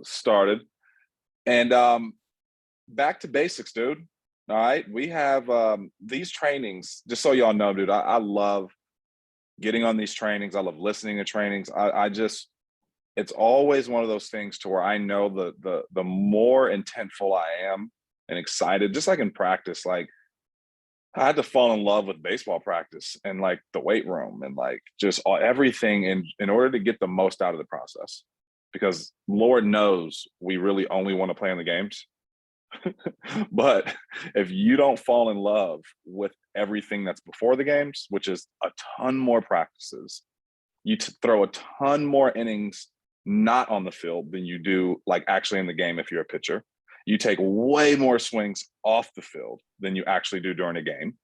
started. And back to basics, dude. All right. We have these trainings, just so y'all know, dude, I love getting on these trainings. I love listening to trainings. I just, it's always one of those things to where I know the more intentful I am and excited, just like in practice, like I had to fall in love with baseball practice and like the weight room and like just everything in order to get the most out of the process. Because Lord knows we really only want to play in the games. But if you don't fall in love with everything that's before the games, which is a ton more practices, you throw a ton more innings not on the field than you do like actually in the game if you're a pitcher. You take way more swings off the field than you actually do during a game.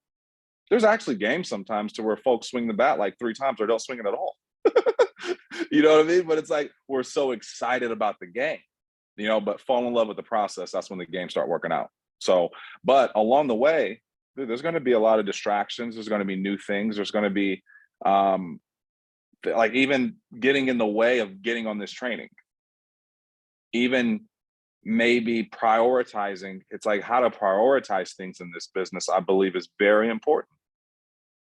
There's actually games sometimes to where folks swing the bat like 3 times or don't swing it at all. You know what I mean? But it's like we're so excited about the game, you know, but fall in love with the process. That's when the games start working out. So, but along the way, dude, there's going to be a lot of distractions. There's going to be new things. There's going to be like even getting in the way of getting on this training, even maybe prioritizing. It's like how to prioritize things in this business, I believe is very important.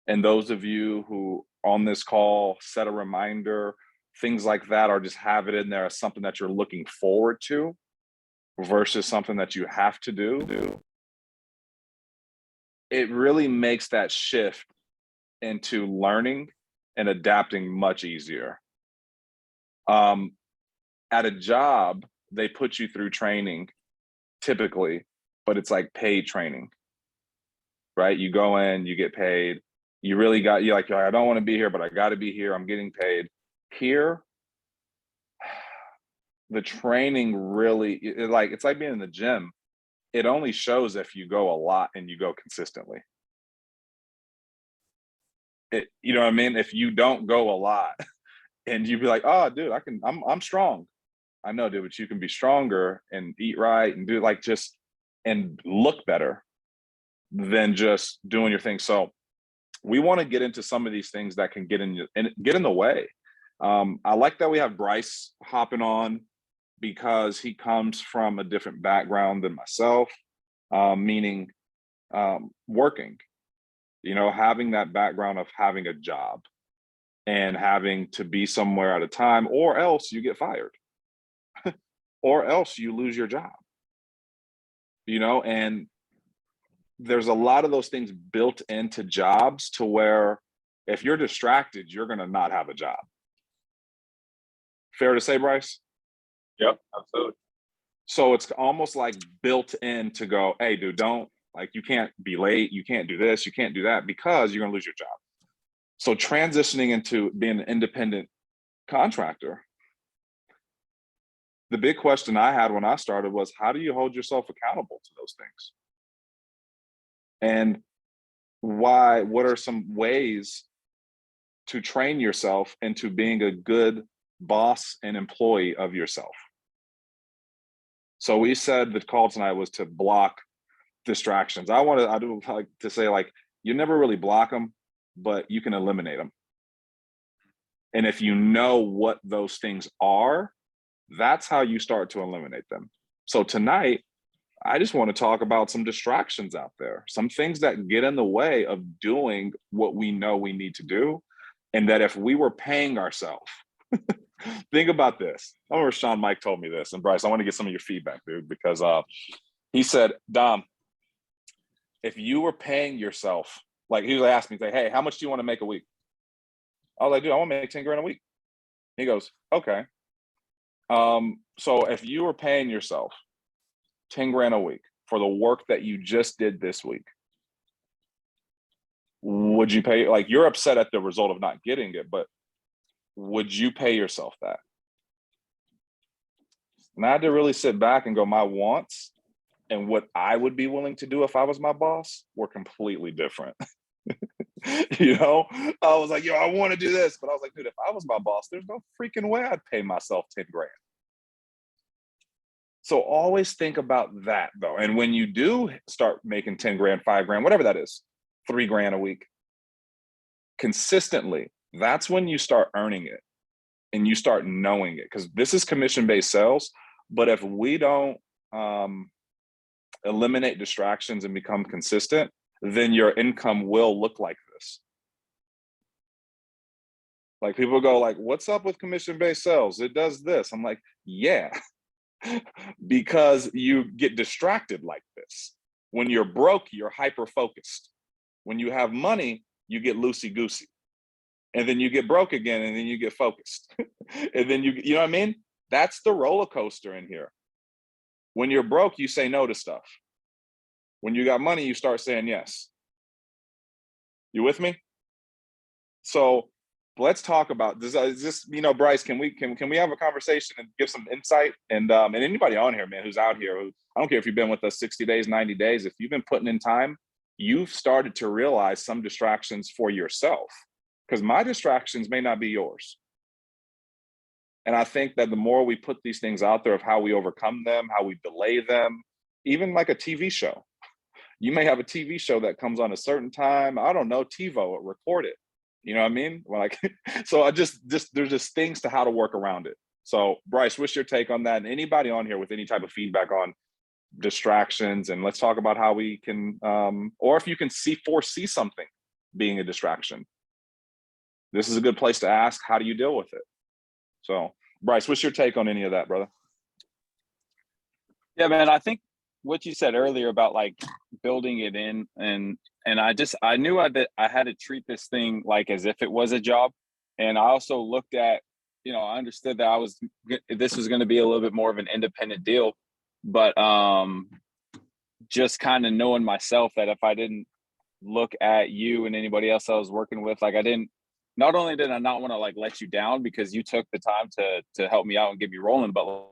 And those of you who on this call set a reminder, things like that, or just have it in there as something that you're looking forward to versus something that you have to do, it really makes that shift into learning and adapting much easier. At a job, they put you through training typically, but it's like paid training, right? You go in, you get paid. You're like, I don't want to be here, but I got to be here. I'm getting paid. Here, the training really, it's like being in the gym. It only shows if you go a lot and you go consistently. You know what I mean? If you don't go a lot and you be like, oh, dude, I'm strong. I know, dude, but you can be stronger and eat right and do like just and look better than just doing your thing. So we want to get into some of these things that can get in the way. I like that we have Bryce hopping on because he comes from a different background than myself, meaning working, you know, having that background of having a job and having to be somewhere at a time, or else you get fired or else you lose your job, you know, and there's a lot of those things built into jobs to where if you're distracted, you're going to not have a job. Fair to say, Bryce? Yep, absolutely. So it's almost like built in to go, hey, dude, don't, like, you can't be late. You can't do this. You can't do that because you're going to lose your job. So transitioning into being an independent contractor, the big question I had when I started was, how do you hold yourself accountable to those things? And what are some ways to train yourself into being a good boss and employee of yourself? So we said the call tonight was to block distractions. I do like to say, like, you never really block them, but you can eliminate them. And if you know what those things are, that's how you start to eliminate them. So tonight, I just want to talk about some distractions out there, some things that get in the way of doing what we know we need to do. And that if we were paying ourselves, think about this. I remember Sean Mike told me this, and Bryce, I want to get some of your feedback, dude, because he said, Dom, if you were paying yourself, like he was asking me, like, hey, how much do you want to make a week? I was like, dude, I want to make 10 grand a week. He goes, okay. So if you were paying yourself 10 grand a week for the work that you just did this week, would you pay, like, you're upset at the result of not getting it, but would you pay yourself that? And I had to really sit back and go, my wants and what I would be willing to do if I was my boss were completely different. You know, I was like, yo, I want to do this. But I was like, dude, if I was my boss, there's no freaking way I'd pay myself 10 grand. So always think about that, though. And when you do start making 10 grand, 5 grand, whatever that is, 3 grand a week, consistently, that's when you start earning it. and you start knowing it, because this is commission-based sales. But if we don't eliminate distractions and become consistent, then your income will look like this. Like, people go like, what's up with commission-based sales? It does this. I'm like, yeah, because you get distracted like this. When you're broke, you're hyper-focused. When you have money, you get loosey-goosey. And then you get broke again, and then you get focused. And then you know what I mean? That's the roller coaster in here. When you're broke, you say no to stuff. When you got money, you start saying yes. You with me? So let's talk about this. Bryce, can we have a conversation and give some insight? And anybody on here, man, who's out here, I don't care if you've been with us 60 days, 90 days, if you've been putting in time, you've started to realize some distractions for yourself, because my distractions may not be yours. And I think that the more we put these things out there of how we overcome them, how we delay them, even like a TV show. You may have a TV show that comes on a certain time. I don't know, TiVo, record it. You know what I mean? Like, so there's just things to how to work around it. So Bryce, what's your take on that? And anybody on here with any type of feedback on distractions, and let's talk about how we can, or if you can foresee something being a distraction. This is a good place to ask, how do you deal with it? So Bryce, what's your take on any of that, brother? Yeah, man, I think what you said earlier about like building it in, and I knew that I had to treat this thing like as if it was a job. And I also looked at, I understood that this was going to be a little bit more of an independent deal, but just kind of knowing myself that if I didn't look at you and anybody else I was working with, like not only did I not want to like let you down because you took the time to help me out and get me rolling, but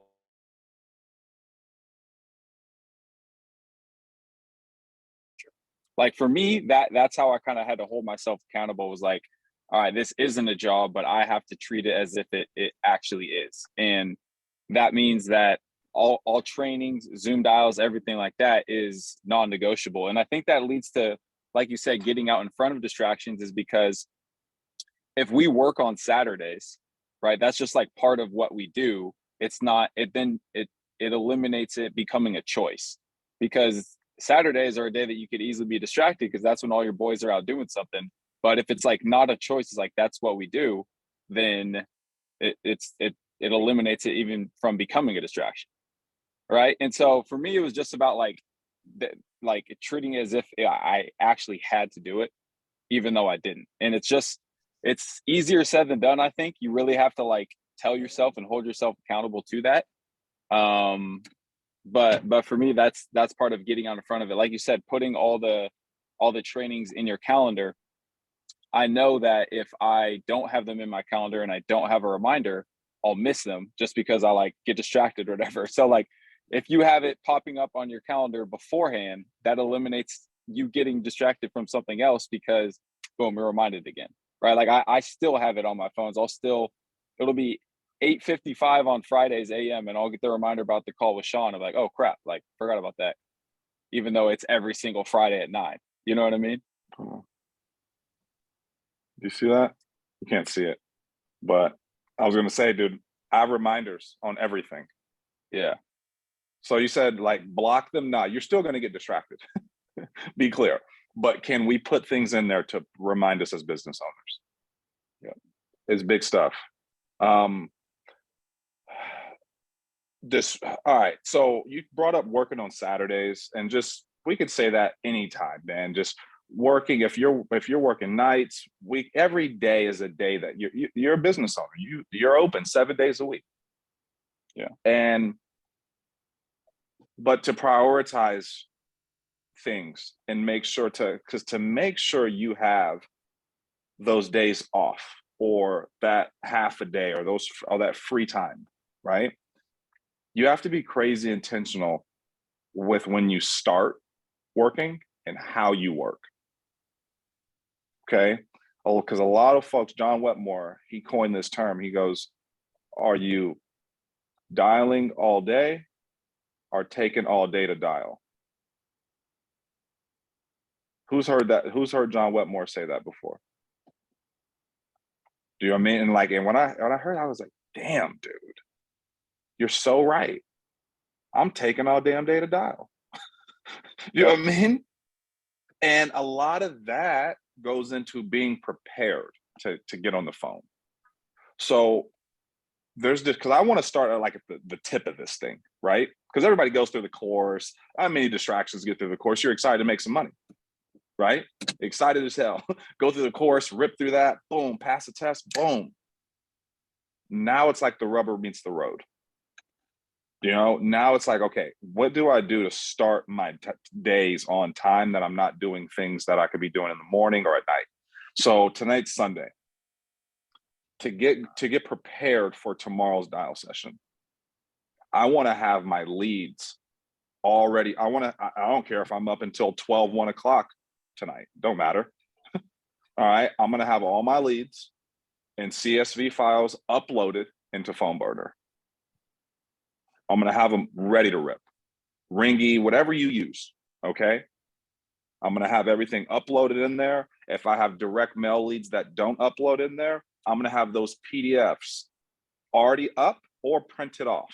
like for me, that's how I kind of had to hold myself accountable, was like, all right, this isn't a job, but I have to treat it as if it actually is. And that means that all trainings, Zoom dials, everything like that is non-negotiable. And I think that leads to, like you said, getting out in front of distractions, is because if we work on Saturdays, right, that's just like part of what we do. It's not, it eliminates it becoming a choice, because Saturdays are a day that you could easily be distracted because that's when all your boys are out doing something. But if it's like not a choice, it's like that's what we do, then it eliminates it even from becoming a distraction, right? And so for me, it was just about like treating it as if I actually had to do it, even though I didn't. And it's easier said than done. I think you really have to like tell yourself and hold yourself accountable to that. But for me, that's part of getting out in front of it. Like you said, putting all the trainings in your calendar. I know that if I don't have them in my calendar and I don't have a reminder, I'll miss them just because I like get distracted or whatever. So like if you have it popping up on your calendar beforehand, that eliminates you getting distracted from something else, because boom, you're reminded again, right? Like I still have it on my phones. It'll be 8:55 on Fridays AM, and I'll get the reminder about the call with Sean. I'm like, oh crap, like forgot about that. Even though it's every single Friday at 9. You know what I mean? Do you see that? You can't see it. But I was gonna say, dude, I have reminders on everything. Yeah. So you said like block them. Nah, you're still gonna get distracted. Be clear. But can we put things in there to remind us as business owners? Yeah. It's big stuff. All right. So you brought up working on Saturdays, and just we could say that anytime, man. Just working, if you're working nights, every day is a day that you're a business owner. You're open 7 days a week. Yeah. But to prioritize things and make sure you have those days off, or that half a day, or that free time, right? You have to be crazy intentional with when you start working and how you work. Okay. Oh, because a lot of folks, John Wetmore, he coined this term. He goes, are you dialing all day or taking all day to dial? Who's heard that? Who's heard John Wetmore say that before? Do you know what I mean? And like, and when I heard, I was like, damn, dude, you're so right. I'm taking all damn day to dial. You know what I mean? And a lot of that goes into being prepared to get on the phone. So there's this, because I want to start at like the tip of this thing, right? Because everybody goes through the course. How many distractions get through the course? You're excited to make some money, right? Excited as hell. Go through the course, rip through that, boom, pass the test, boom. Now it's like the rubber meets the road. You know, now it's like, okay, what do I do to start my days on time that I'm not doing things that I could be doing in the morning or at night? So tonight's Sunday. To get prepared for tomorrow's dial session, I want to have my leads already. I don't care if I'm up until 12, 1 o'clock tonight. Don't matter. All right. I'm going to have all my leads and CSV files uploaded into PhoneBurner. I'm going to have them ready to rip. Ringy, whatever you use. Okay. I'm going to have everything uploaded in there. If I have direct mail leads that don't upload in there, I'm going to have those PDFs already up or printed off,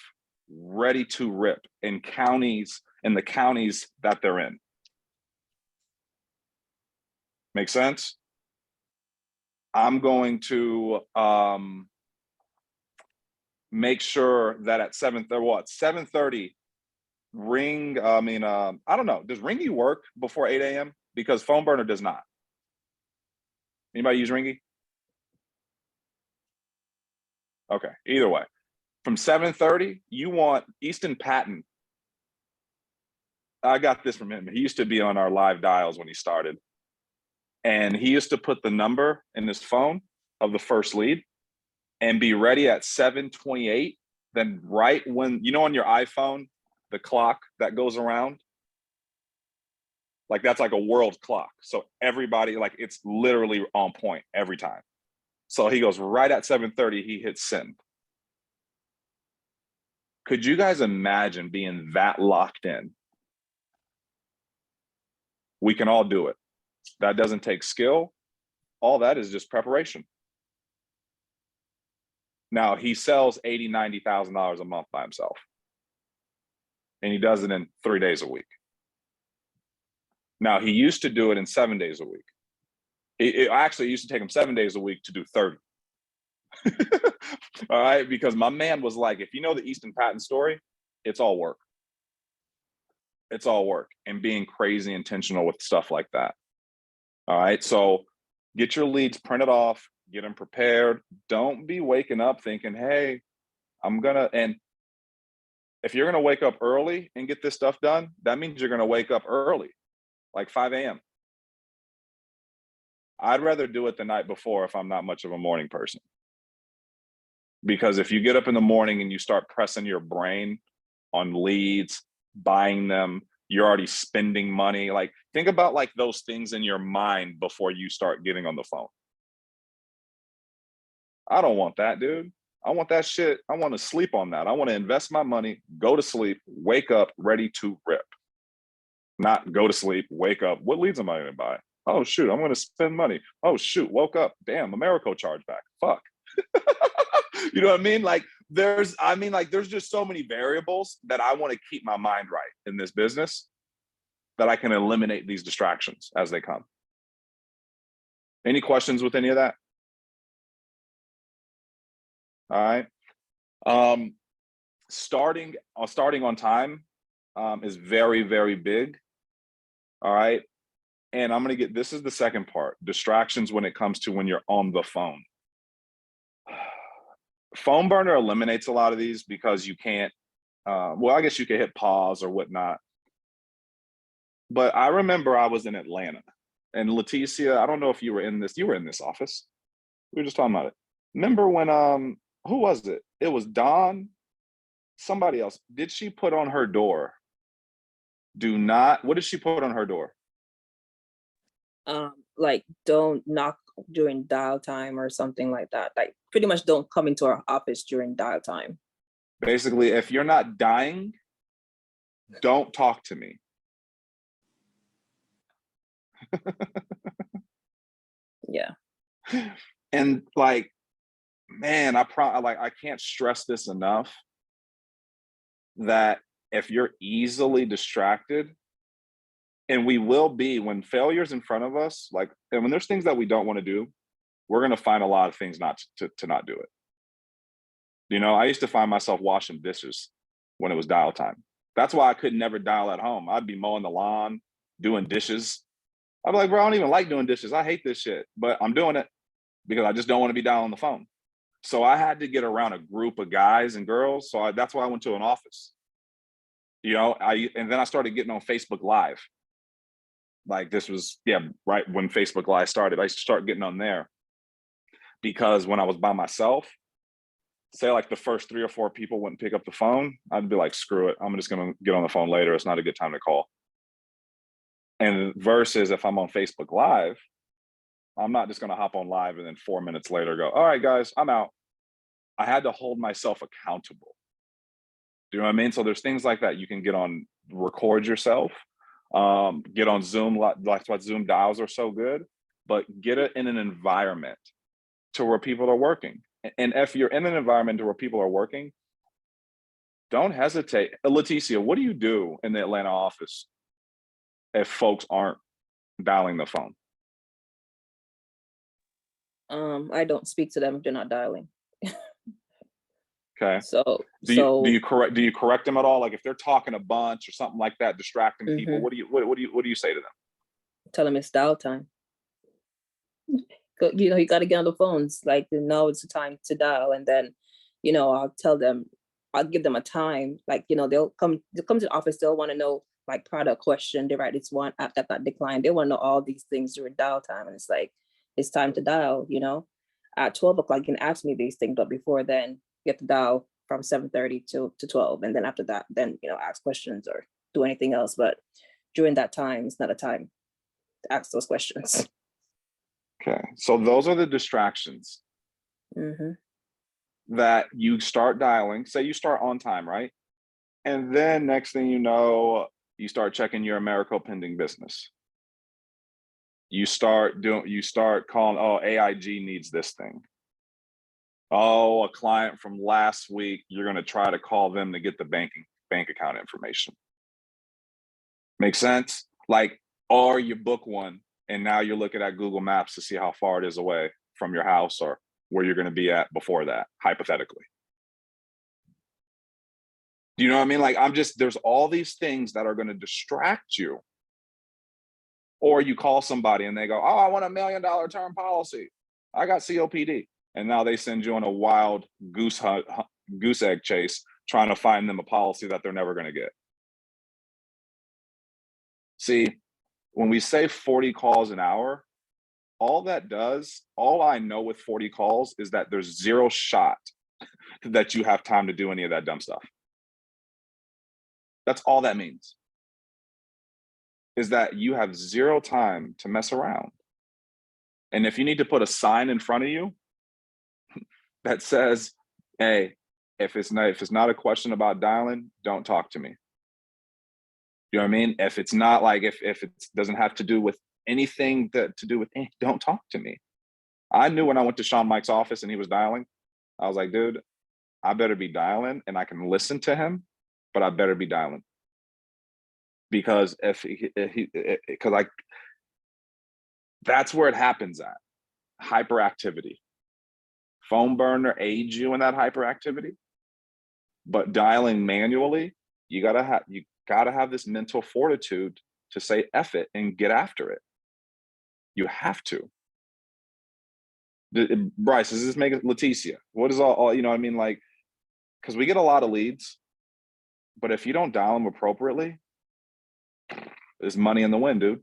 ready to rip in the counties that they're in. Make sense? I'm going to make sure that at 7:30 ring. I don't know. Does Ringy work before 8 a.m.? Because PhoneBurner does not. Anybody use Ringy? Okay, either way. From 7:30, you want Easton Patton. I got this from him. He used to be on our live dials when he started. And he used to put the number in his phone of the first lead and be ready at 7:28. Then right when, you know, on your iPhone, the clock that goes around, like that's like a world clock. So everybody, like it's literally on point every time. So he goes right at 7:30, he hits send. Could you guys imagine being that locked in? We can all do it. That doesn't take skill. All that is just preparation. Now he sells $80,000, $90,000 a month by himself. And he does it in 3 days a week. Now he used to do it in 7 days a week. It actually used to take him 7 days a week to do 30. All right, because my man was like, if you know the Easton Patton story, it's all work. It's all work and being crazy intentional with stuff like that. All right, so get your leads printed off, get them prepared. Don't be waking up thinking, hey, and if you're gonna wake up early and get this stuff done, that means you're gonna wake up early, like 5 a.m. I'd rather do it the night before if I'm not much of a morning person. Because if you get up in the morning and you start pressing your brain on leads, buying them, you're already spending money. Like think about like those things in your mind before you start getting on the phone. I don't want that, dude. I want that shit. I want to sleep on that. I want to invest my money, go to sleep, wake up ready to rip. Not go to sleep, wake up. What leads am I going to buy? Oh, shoot, I'm going to spend money. Oh, shoot, woke up. Damn, Americo chargeback. Fuck. You know what I mean? Like there's just so many variables that I want to keep my mind right in this business that I can eliminate these distractions as they come. Any questions with any of that? All right. Starting on time is very, very big. All right. And I'm going to this is the second part, distractions when it comes to when you're on the phone. PhoneBurner eliminates a lot of these because you can't, well, I guess you could hit pause or whatnot. But I remember I was in Atlanta and Leticia, I don't know if you were in this office. We were just talking about it. Remember when, who was it? It was Dawn, somebody else. Did she put on her door? What did she put on her door? Like don't knock during dial time or something like that. Like pretty much don't come into our office during dial time. Basically, if you're not dying, don't talk to me. Yeah. And like, man, I can't stress this enough that if you're easily distracted, and we will be when failure's in front of us, like, and when there's things that we don't want to do, we're going to find a lot of things not to not do it. You know, I used to find myself washing dishes when it was dial time. That's why I could never dial at home. I'd be mowing the lawn, doing dishes. I'd be like, bro, I don't even like doing dishes. I hate this shit, but I'm doing it because I just don't want to be dialing the phone. So I had to get around a group of guys and girls. So that's why I went to an office. You know, and then I started getting on Facebook Live. Like this was, yeah, right when Facebook Live started. I used to start getting on there because when I was by myself, say like the first 3 or 4 people wouldn't pick up the phone, I'd be like, screw it. I'm just going to get on the phone later. It's not a good time to call. And versus if I'm on Facebook Live, I'm not just going to hop on live and then 4 minutes later go, all right, guys, I'm out. I had to hold myself accountable. Do you know what I mean? So there's things like that. You can get on, record yourself, get on Zoom. That's why Zoom dials are so good, but get it in an environment to where people are working. And if you're in an environment where people are working, don't hesitate. Leticia, what do you do in the Atlanta office if folks aren't dialing the phone? I don't speak to them if they're not dialing. Okay. So do you correct them at all? Like if they're talking a bunch or something like that, distracting people, what do you say to them? tell them it's dial time. You know, you got to get on the phones. Like, now it's the time to dial, and then, you know, I'll tell them, I'll give them a time. Like, you know, they'll come to the office. They'll want to know like product question. They write this one app that got declined. They want to know all these things during dial time, and it's like it's time to dial. You know, at 12 o'clock, you can ask me these things, but before then, you have to dial from 7:30 to 12, and then after that, then, you know, ask questions or do anything else. But during that time, it's not a time to ask those questions. Okay, so those are the distractions that you start dialing. Say you start on time, right? And then next thing you know, you start checking your Americo pending business. You start calling, oh, AIG needs this thing. Oh, a client from last week, you're going to try to call them to get the bank account information. Make sense? Like, or you book one and now you're looking at Google Maps to see how far it is away from your house or where you're going to be at before that, hypothetically. Do you know what I mean? Like, there's all these things that are going to distract you. Or you call somebody and they go, oh, I want $1 million term policy. I got COPD. And now they send you on a wild goose egg chase trying to find them a policy that they're never going to get. See, when we say 40 calls an hour, all I know with 40 calls is that there's zero shot that you have time to do any of that dumb stuff. That's all that means, is that you have zero time to mess around. And if you need to put a sign in front of you that says, hey, if it's not a question about dialing, don't talk to me. You know what I mean? If it's not like, if it doesn't have to do with anything to do with, don't talk to me. I knew when I went to Sean Mike's office and he was dialing, I was like, dude, I better be dialing and I can listen to him, but I better be dialing. Because that's where it happens at. Hyperactivity. Phone burner aids you in that hyperactivity, but dialing manually, you gotta have this mental fortitude to say F it and get after it. You have to. Bryce, does this make it? Leticia, what is all, you know what I mean? Like, because we get a lot of leads, but if you don't dial them appropriately, there's money in the wind, dude.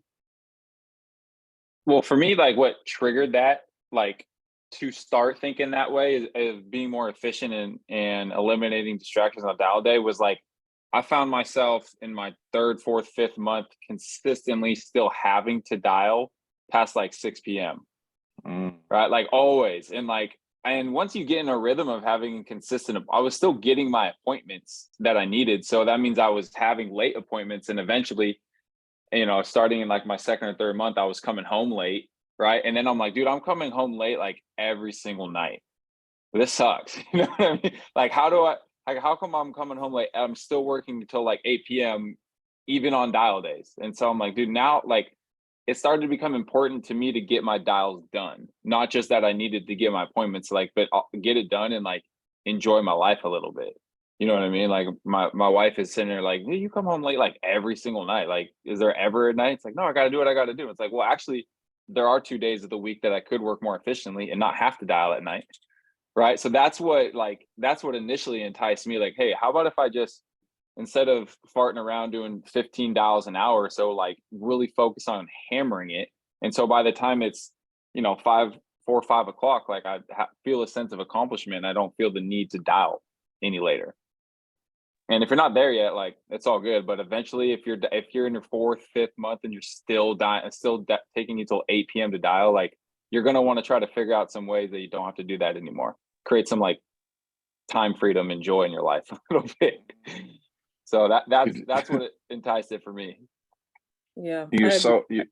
Well, for me, like what triggered that, like to start thinking that way is being more efficient and eliminating distractions on dial day was like, I found myself in my 3rd, 4th, 5th month consistently still having to dial past like 6 p.m. Right? Like always. And once you get in a rhythm of having consistent, I was still getting my appointments that I needed. So that means I was having late appointments, and eventually, you know, starting in like my 2nd or 3rd month, I was coming home late. Right. And then I'm like, dude, I'm coming home late like every single night. this sucks. You know what I mean? Like, how come I'm coming home late? I'm still working until like 8 p.m. even on dial days. And so I'm like, dude, now like it started to become important to me to get my dials done. Not just that I needed to get my appointments, like, but get it done and like enjoy my life a little bit. You know what I mean? Like my wife is sitting there like, "Hey, you come home late like every single night. Like, is there ever a night?" It's like, no, I gotta do what I gotta do. It's like, well, actually, there are 2 days of the week that I could work more efficiently and not have to dial at night. Right. So that's what initially enticed me. Like, hey, how about if I just instead of farting around doing 15 dials an hour, so like really focus on hammering it. And so by the time it's, 4 or 5 o'clock, like I feel a sense of accomplishment. I don't feel the need to dial any later. And if you're not there yet, like it's all good. But eventually, if you're in your fourth, fifth month and you're still taking you till 8 p.m. to dial, like you're gonna want to try to figure out some ways that you don't have to do that anymore. Create some like time freedom and joy in your life a little bit. So that's what it enticed it for me. Yeah, You so you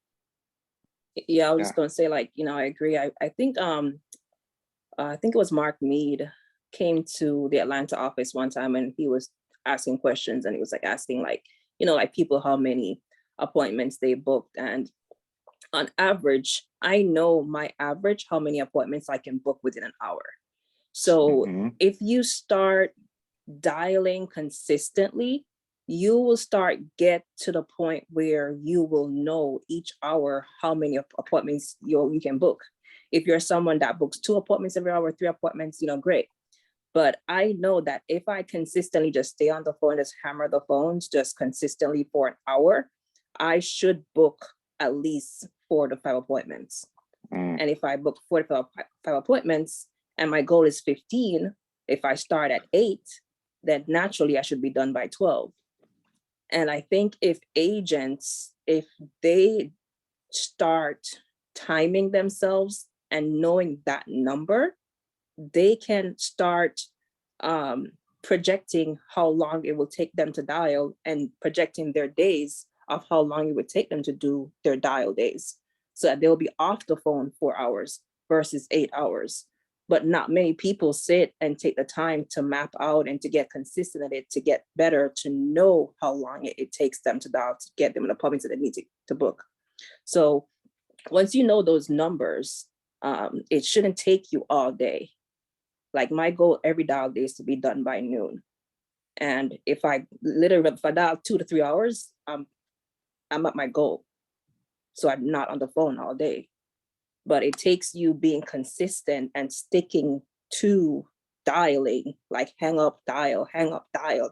yeah, I was yeah. just gonna say, like, I agree. I think I think it was Mark Mead came to the Atlanta office one time and he was asking questions and he was like asking like, like people how many appointments they booked. And on average, I know my average how many appointments I can book within an hour. So Mhm. if you start dialing consistently, you will start get to the point where you will know each hour how many appointments you can book. If you're someone that books 2 appointments every hour, 3 appointments, great. But I know that if I consistently just stay on the phone, just hammer the phones just consistently for an hour, I should book at least 4 to 5 appointments. Mm. And if I book 4 to 5 appointments and my goal is 15, if I start at 8, then naturally I should be done by 12. And I think if agents, if they start timing themselves and knowing that number, they can start projecting how long it will take them to dial and projecting their days of how long it would take them to do their dial days. So that they'll be off the phone 4 hours versus 8 hours. But not many people sit and take the time to map out and to get consistent at it, to get better, to know how long it takes them to dial to get them an appointment that they need to book. So once you know those numbers, it shouldn't take you all day. Like my goal every dial day is to be done by noon. And if I dial 2 to 3 hours, I'm at my goal. So I'm not on the phone all day. But it takes you being consistent and sticking to dialing, like hang up, dial,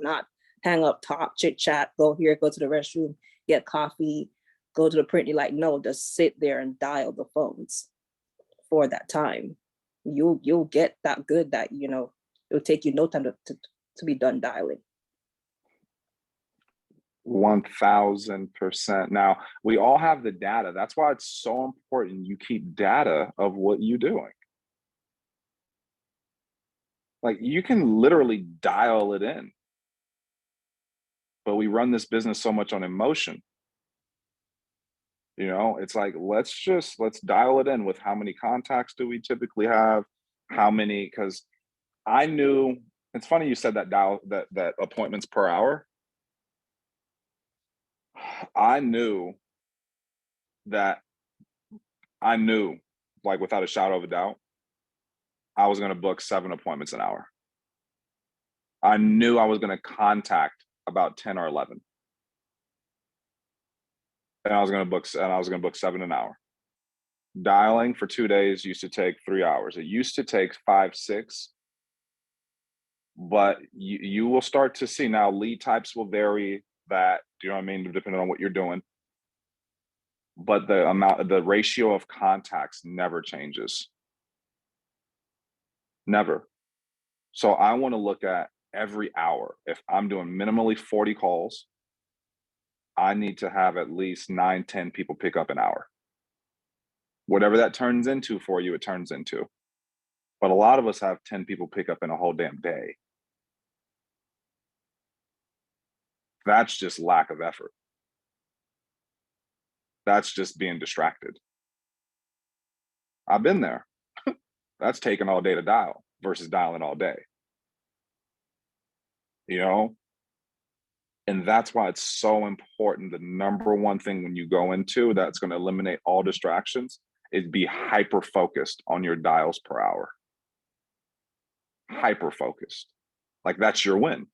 not hang up, talk, chit chat, go here, go to the restroom, get coffee, go to the print. Like, no, just sit there and dial the phones for that time. You'll get that good that, it'll take you no time to be done dialing. 1000%. Now, we all have the data. That's why it's so important you keep data of what you're doing. Like you can literally dial it in. But we run this business so much on emotion. It's like let's dial it in with how many contacts do we typically have? How many? Because I knew it's funny you said that appointments per hour. I knew like without a shadow of a doubt, I was going to book 7 appointments an hour. I knew I was going to contact about 10 or 11. And I was going to book 7 an hour. Dialing for 2 days used to take 3 hours. It used to take 5, 6. But you will start to see now lead types will vary that, do you know what I mean, depending on what you're doing. But the ratio of contacts never changes. Never. So I want to look at every hour. If I'm doing minimally 40 calls, I need to have at least 9, 10 people pick up an hour. Whatever that turns into for you, it turns into. But a lot of us have 10 people pick up in a whole damn day. That's just lack of effort. That's just being distracted. I've been there. That's taking all day to dial. versus dialing all day. You know? And that's why it's so important. The number one thing when you go into that's going to eliminate all distractions is be hyper focused on your dials per hour. Hyper focused. Like that's your win.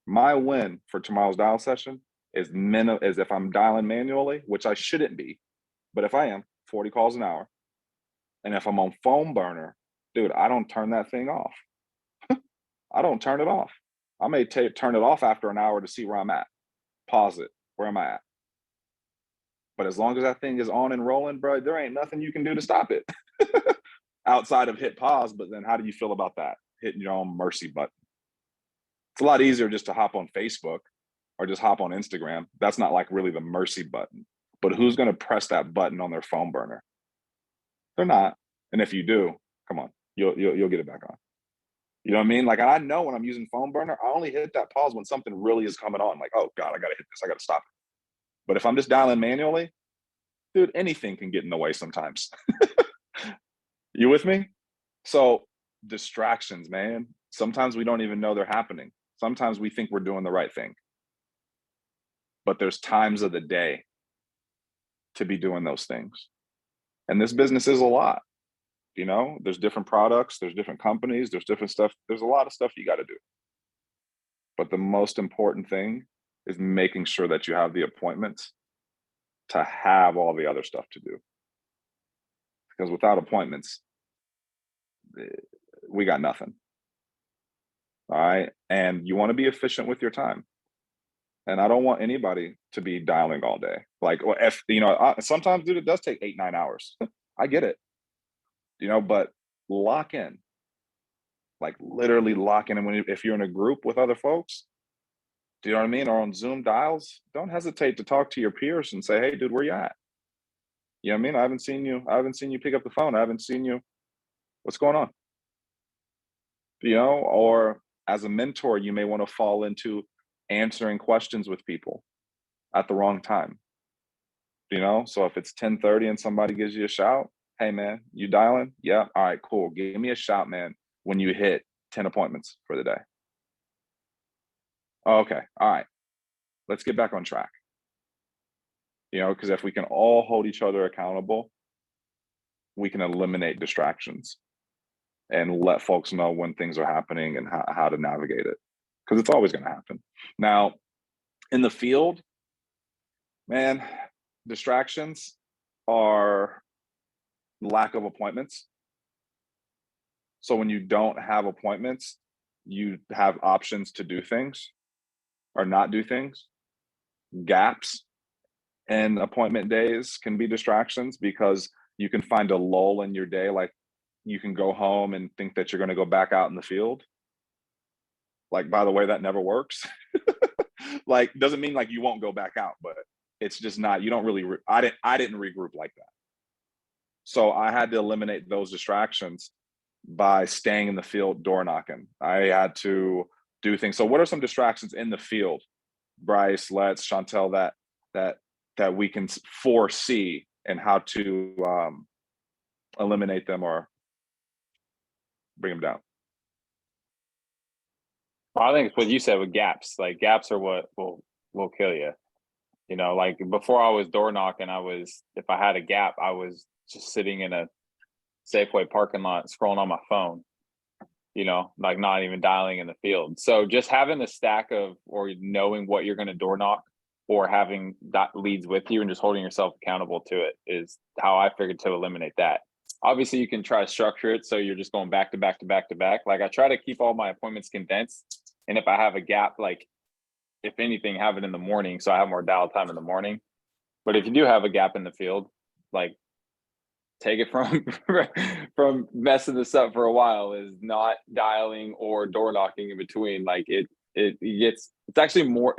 My win for tomorrow's dial session is if I'm dialing manually, which I shouldn't be, but if I am, 40 calls an hour. And if I'm on phone burner, dude, I don't turn that thing off. I don't turn it off. I may turn it off after an hour to see where I'm at. Pause it. Where am I at? But as long as that thing is on and rolling, bro, there ain't nothing you can do to stop it outside of hit pause. But then how do you feel about that? Hitting your own mercy button. It's a lot easier just to hop on Facebook or just hop on Instagram. That's not like really the mercy button. But who's going to press that button on their phone burner? They're not. And if you do, come on, you'll get it back on. You know what I mean? Like I know when I'm using phone burner, I only hit that pause when something really is coming on. Like, oh God, I gotta hit this. I gotta stop it. But if I'm just dialing manually, dude, anything can get in the way sometimes. You with me? So distractions, man. Sometimes we don't even know they're happening. Sometimes we think we're doing the right thing. But there's times of the day to be doing those things. And this business is a lot. You know, there's different products, there's different companies, there's different stuff. There's a lot of stuff you got to do. But the most important thing is making sure that you have the appointments to have all the other stuff to do. Because without appointments, we got nothing. All right. And you want to be efficient with your time. And I don't want anybody to be dialing all day. Like, well, if you know, sometimes, dude, it does take 8-9 hours. I get it. You know, but lock in, like literally lock in. And if you're in a group with other folks, do you know what I mean? Or on Zoom dials, don't hesitate to talk to your peers and say, hey, dude, where you at? You know what I mean? I haven't seen you pick up the phone. I haven't seen you. What's going on? You know, or as a mentor, you may want to fall into answering questions with people at the wrong time. You know, so if it's 10:30 and somebody gives you a shout, hey man, you dialing? Yeah. All right, cool. Give me a shout, man, when you hit 10 appointments for the day. Okay. All right. Let's get back on track. You know, because if we can all hold each other accountable, we can eliminate distractions and let folks know when things are happening and how to navigate it. Because it's always going to happen. Now, in the field, man, distractions are lack of appointments. So when you don't have appointments, you have options to do things or not do things. Gaps in appointment days can be distractions because you can find a lull in your day. Like you can go home and think that you're going to go back out in the field. Like, by the way, that never works. Like, doesn't mean like you won't go back out, but it's just not, you don't really, I didn't regroup like that. So I had to eliminate those distractions by staying in the field, door knocking. I had to do things. So what are some distractions in the field, Bryce, Let's, Chantel, that we can foresee and how to eliminate them or bring them down? I think it's what you said with gaps. Like gaps are what will kill you. You know, like before I was door knocking, if I had a gap, I was just sitting in a Safeway parking lot scrolling on my phone, you know, like not even dialing in the field. So just having a stack of, or knowing what you're going to door knock or having that leads with you and just holding yourself accountable to it is how I figured to eliminate that. Obviously you can try to structure it so you're just going back to back to back to back. Like I try to keep all my appointments condensed. And if I have a gap, like if anything, have it in the morning so I have more dial time in the morning. But if you do have a gap in the field, like take it from messing this up for a while is not dialing or door knocking in between. Like it's actually more,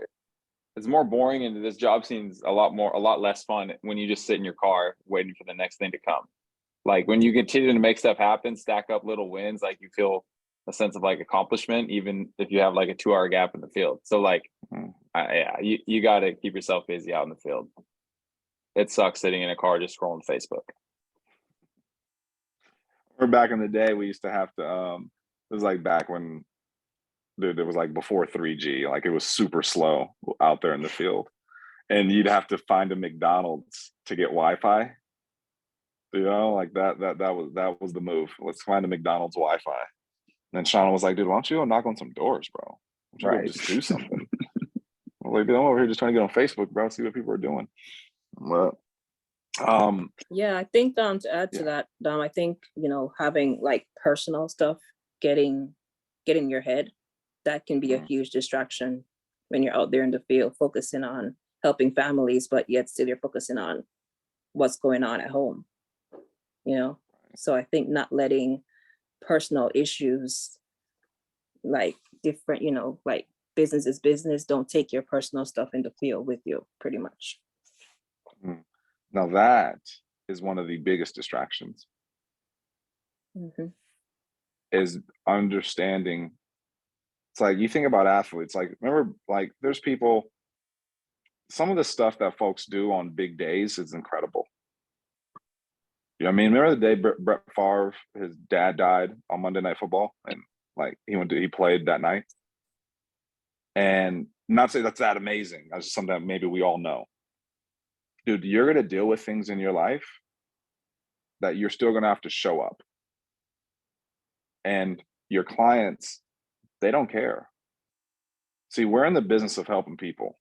it's more boring, and this job seems a lot less fun when you just sit in your car waiting for the next thing to come. Like when you continue to make stuff happen, stack up little wins, like you feel a sense of like accomplishment, even if you have like a 2-hour gap in the field. So like, you got to keep yourself busy out in the field. It sucks sitting in a car just scrolling Facebook. Or back in the day, we used to have to was like back when, dude, it was like before 3G. Like it was super slow out there in the field, and you'd have to find a McDonald's to get Wi-Fi. You know, like that was the move. Let's find a McDonald's Wi-Fi. And then Sean was like, dude, why don't you go knock on some doors, bro? Why don't you go Right. just do something? I was like, dude, I'm over here just trying to get on Facebook, bro, see what people are doing. But Yeah, I think to add to Yeah. that, I think, having like personal stuff getting in your head, that can be a Mm. huge distraction when you're out there in the field focusing on helping families, but yet still you're focusing on what's going on at home. So I think not letting personal issues, like different, like business is business, don't take your personal stuff in the field with you, pretty much. Now that is one of the biggest distractions, Mhm. is understanding. It's like you think about athletes, like remember, like there's people, some of the stuff that folks do on big days is incredible. You know what I mean? Remember the day Brett Favre, his dad died on Monday Night Football, and like he played that night. And not say that's that amazing. That's just something that maybe we all know. Dude, you're gonna deal with things in your life that you're still gonna have to show up. And your clients, they don't care. See, we're in the business of helping people.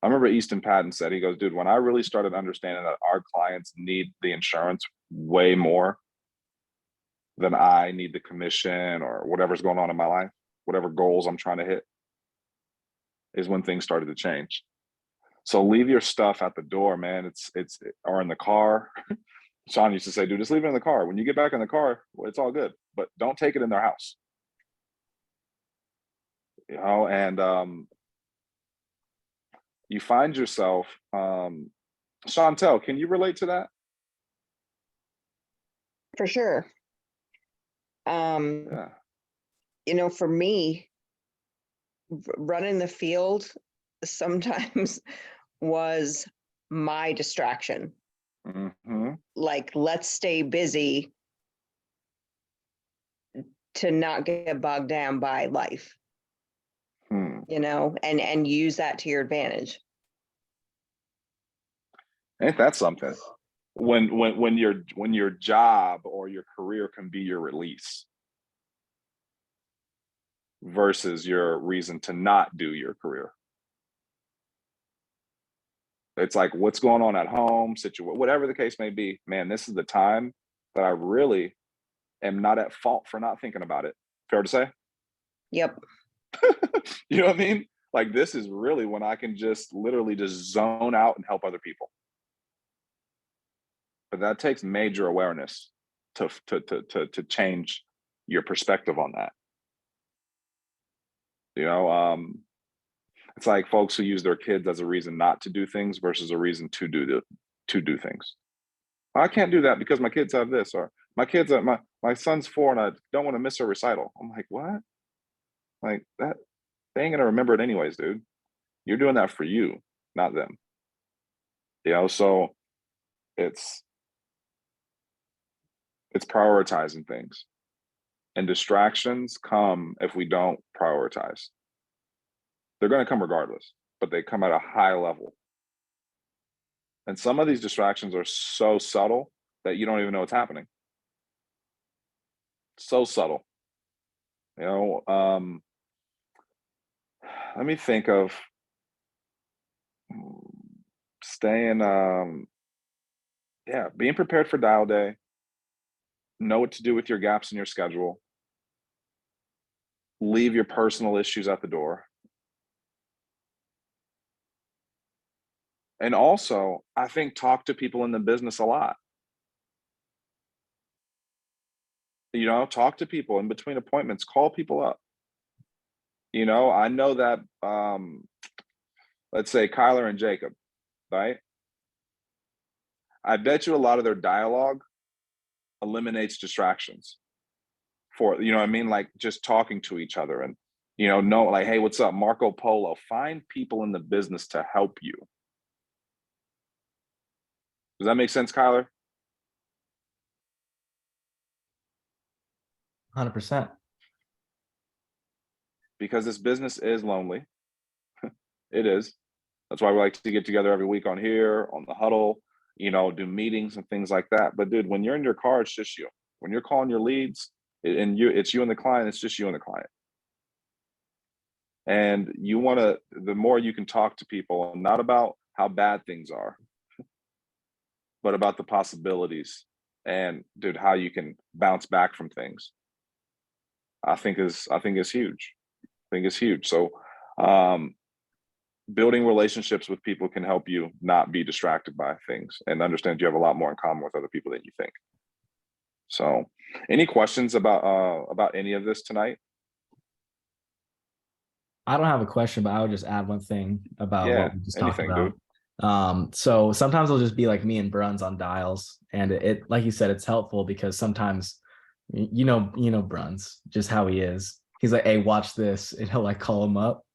I remember Easton Patton said, he goes, dude, when I really started understanding that our clients need the insurance way more than I need the commission or whatever's going on in my life, whatever goals I'm trying to hit, is when things started to change. So leave your stuff at the door, man. It's or in the car. Sean used to say, dude, just leave it in the car. When you get back in the car, well, it's all good, but don't take it in their house. You know, and you find yourself, Chantel, can you relate to that? For sure. Yeah. For me, running the field sometimes was my distraction. Hmm. Like, let's stay busy to not get bogged down by life, and use that to your advantage. Ain't that something? When your job or your career can be your release versus your reason to not do your career. It's like what's going on at home, whatever the case may be, man, this is the time that I really am not at fault for not thinking about it. Fair to say? Yep. You know what I mean? Like this is really when I can just literally just zone out and help other people. But that takes major awareness to change your perspective on that. It's like folks who use their kids as a reason not to do things versus a reason to do things. I can't do that because my kids have this, or my son's 4 and I don't want to miss a recital. I'm like, what? Like that, they ain't gonna remember it anyways, dude. You're doing that for you, not them. So it's prioritizing things. And distractions come if we don't prioritize. They're going to come regardless, but they come at a high level. And some of these distractions are so subtle that you don't even know what's happening. So subtle. Let me think of staying, being prepared for dial day, know what to do with your gaps in your schedule, leave your personal issues at the door. And also, I think talk to people in the business a lot. Talk to people in between appointments, call people up. I know that, let's say Kyler and Jacob, right? I bet you a lot of their dialogue eliminates distractions for, what I mean? Like just talking to each other and, know like, hey, what's up? Marco Polo, find people in the business to help you. Does that make sense, Kyler? 100%. because this business is lonely. It is. That's why we like to get together every week on here, on the huddle, do meetings and things like that. But dude, when you're in your car, it's just you. When you're calling your leads it's you and the client, it's just you and the client. And the more you can talk to people, not about how bad things are, but about the possibilities and dude, how you can bounce back from things. I think is huge. I think it's huge. So building relationships with people can help you not be distracted by things and understand you have a lot more in common with other people than you think. So any questions about any of this tonight? I don't have a question, but I would just add one thing about Yeah, what we just talked anything, about. So sometimes it'll just be like me and Bruns on dials, and it like you said, it's helpful because sometimes Bruns, just how he is. He's like, hey, watch this, and he'll like call him up.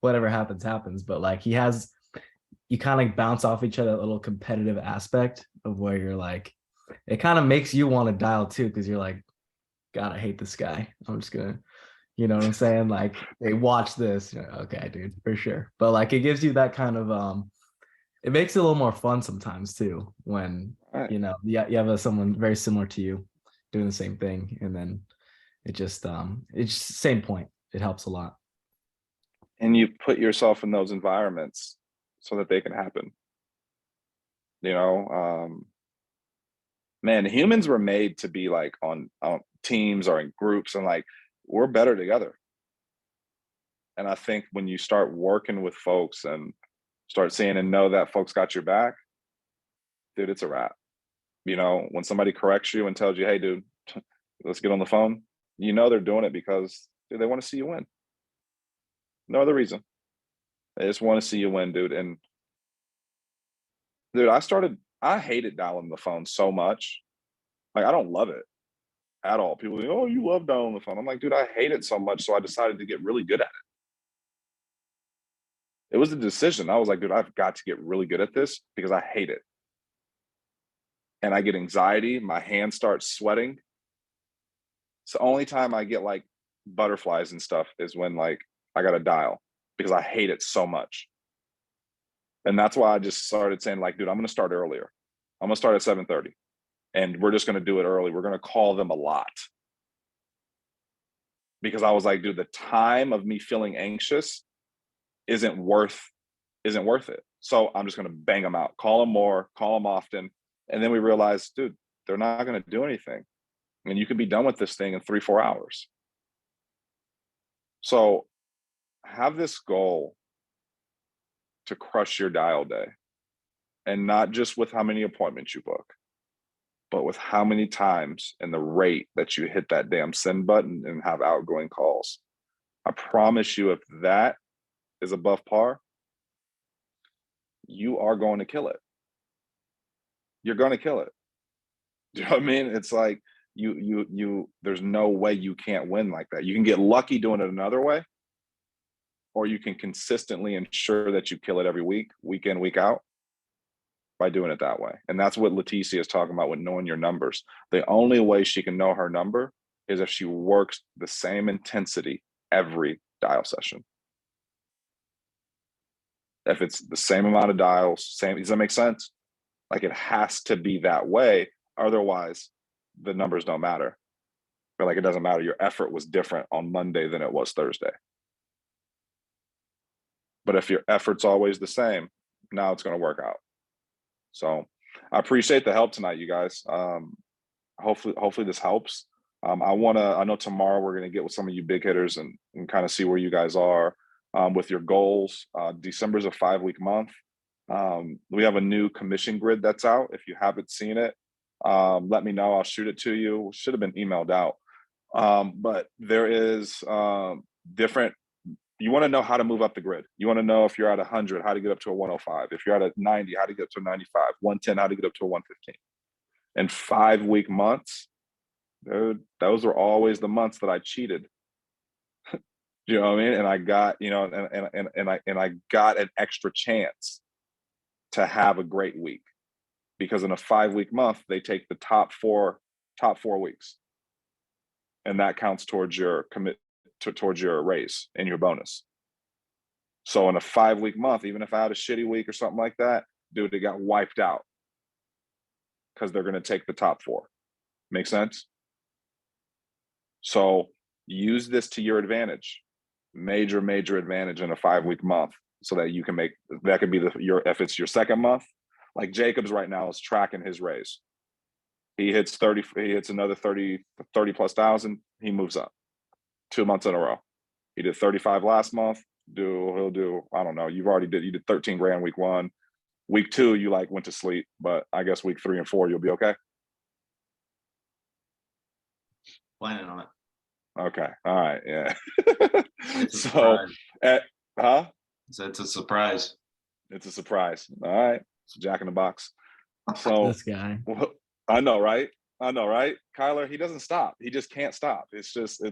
Whatever happens. But like you kind of bounce off each other, a little competitive aspect of where you're like, it kind of makes you want to dial too, because you're like, God, I hate this guy. I'm just gonna, you know what I'm saying? Like, hey, watch this. You're like, okay, dude, for sure. But like, it gives you that kind of it makes it a little more fun sometimes too when Right. you have someone very similar to you doing the same thing, and then it's just same point. It helps a lot. And you put yourself in those environments so that they can happen. Man, humans were made to be like on teams or in groups, and like we're better together. And I think when you start working with folks and start seeing and know that folks got your back, dude, it's a wrap. When somebody corrects you and tells you, hey, dude, let's get on the phone, they're doing it because dude, they want to see you win. No other reason. They just want to see you win, dude. And dude, I hated dialing the phone so much. Like, I don't love it at all. People think, oh, you love dialing the phone. I'm like, dude, I hate it so much. So I decided to get really good at it. It was a decision. I was like, dude, I've got to get really good at this because I hate it. And I get anxiety. My hands start sweating. It's the only time I get like butterflies and stuff is when like I got to dial because I hate it so much. And that's why I just started saying like, dude, I'm going to start earlier. I'm going to start at 7:30 and we're just going to do it early. We're going to call them a lot. Because I was like, dude, the time of me feeling anxious isn't worth it. So I'm just going to bang them out, call them more, call them often. And then we realized, dude, they're not going to do anything. I mean, you could be done with this thing in 3-4 hours. So have this goal to crush your dial day, and not just with how many appointments you book, but with how many times and the rate that you hit that damn send button and have outgoing calls. I promise you, if that is above par, you are going to kill it. You're going to kill it. Do you know what I mean? It's like there's no way you can't win like that. You can get lucky doing it another way, or you can consistently ensure that you kill it every week, week in, week out, by doing it that way. And that's what Leticia is talking about with knowing your numbers. The only way she can know her number is if she works the same intensity every dial session. If it's the same amount of dials, does that make sense? Like, it has to be that way. Otherwise, the numbers don't matter. But like, it doesn't matter. Your effort was different on Monday than it was Thursday. But if your effort's always the same, now it's going to work out. So I appreciate the help tonight, you guys. Hopefully this helps. I know tomorrow we're going to get with some of you big hitters and kind of see where you guys are with your goals. December's a 5-week month. We have a new commission grid that's out. If you haven't seen it, let me know. I'll shoot it to you. Should have been emailed out. But there is different. You want to know how to move up the grid. You want to know if you're at 100, how to get up to a 105. If you're at a 90, how to get up to a 95. 110, how to get up to a 115. And 5-week months, dude, those were always the months that I cheated. You know what I mean? And I got, and I got an extra chance to have a great week, because in a 5-week month, they take the top four weeks. And that counts towards your towards your raise and your bonus. So in a 5-week month, even if I had a shitty week or something like that, dude, it got wiped out because they're going to take the top 4. Make sense? So use this to your advantage, major advantage in a 5-week month, so that you can make, that could be if it's your second month, like Jacobs right now is tracking his raise. He hits another 30 plus thousand, he moves up 2 months in a row. He did 35 last month. He'll do, I don't know, you did 13 grand week 1. Week 2, you like went to sleep, but I guess week 3 and 4, you'll be okay. Planning on it. Okay. All right. Yeah. It's a So, surprise. huh? So it's a surprise. It's a surprise. All right. It's Jack in the Box. So This guy. well, I know, right? Kyler, he doesn't stop. He just can't stop. It's just.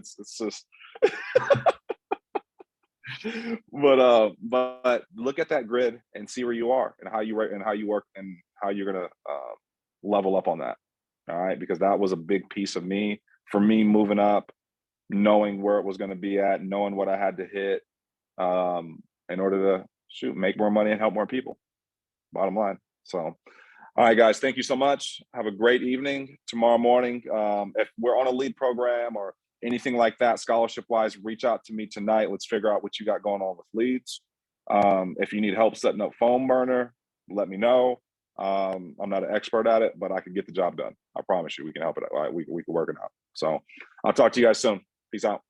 But look at that grid and see where you are and how you work and how you're gonna level up on that. All right, because that was a big piece of me for me moving up, knowing where it was going to be at, knowing what I had to hit in order to make more money and help more people. Bottom line. So, all right, guys, thank you so much. Have a great evening. Tomorrow morning, if we're on a lead program or anything like that, scholarship wise, reach out to me tonight. Let's figure out what you got going on with leads. If you need help setting up phone burner, let me know. I'm not an expert at it, but I can get the job done. I promise you, we can help it. We can work it out. So I'll talk to you guys soon. Peace out.